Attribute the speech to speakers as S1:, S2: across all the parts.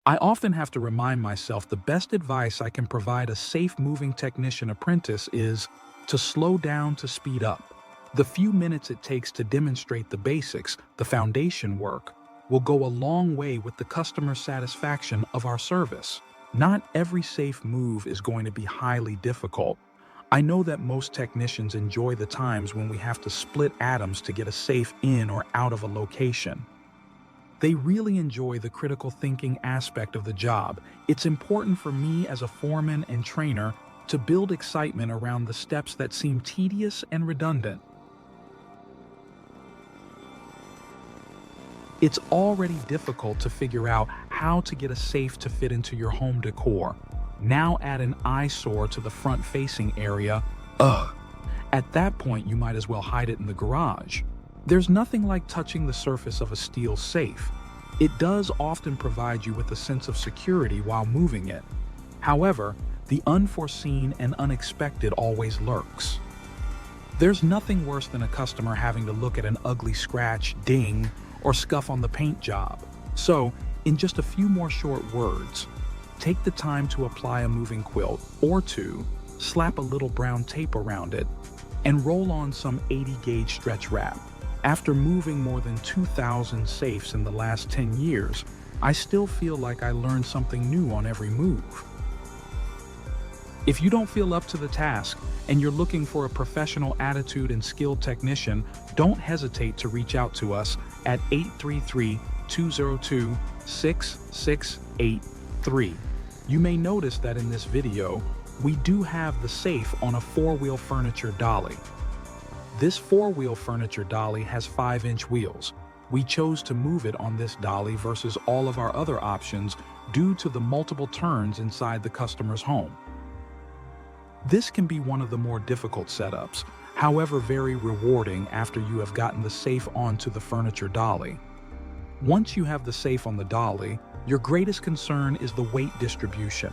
S1: I often have to remind myself the best advice I can provide a safe moving technician apprentice is to slow down to speed up. The few minutes it takes to demonstrate the basics, the foundation work, will go a long way with the customer satisfaction of our service. Not every safe move is going to be highly difficult. I know that most technicians enjoy the times when we have to split atoms to get a safe in or out of a location. They really enjoy the critical thinking aspect of the job. It's important for me as a foreman and trainer to build excitement around the steps that seem tedious and redundant. It's already difficult to figure out how to get a safe to fit into your home decor. Now add an eyesore to the front-facing area. Ugh. At that point, you might as well hide it in the garage. There's nothing like touching the surface of a steel safe. It does often provide you with a sense of security while moving it. However, the unforeseen and unexpected always lurks. There's nothing worse than a customer having to look at an ugly scratch, ding, or scuff on the paint job. So, in just a few more short words, take the time to apply a moving quilt or two, slap a little brown tape around it, and roll on some 80-gauge stretch wrap. After moving more than 2,000 safes in the last 10 years, I still feel like I learned something new on every move. If you don't feel up to the task and you're looking for a professional attitude and skilled technician, don't hesitate to reach out to us at 833-202-6683. You may notice that in this video, we do have the safe on a 4-wheel furniture dolly. This 4-wheel furniture dolly has 5-inch wheels. We chose to move it on this dolly versus all of our other options due to the multiple turns inside the customer's home. This can be one of the more difficult setups, however very rewarding after you have gotten the safe onto the furniture dolly. Once you have the safe on the dolly, your greatest concern is the weight distribution.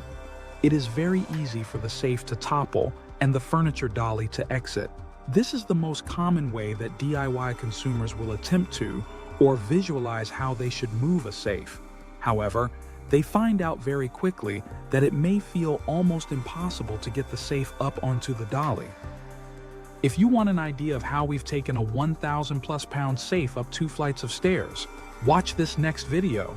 S1: It is very easy for the safe to topple and the furniture dolly to exit. This is the most common way that DIY consumers will attempt to or visualize how they should move a safe. However, they find out very quickly that it may feel almost impossible to get the safe up onto the dolly. If you want an idea of how we've taken a 1,000+ pound safe up 2 flights of stairs, watch this next video.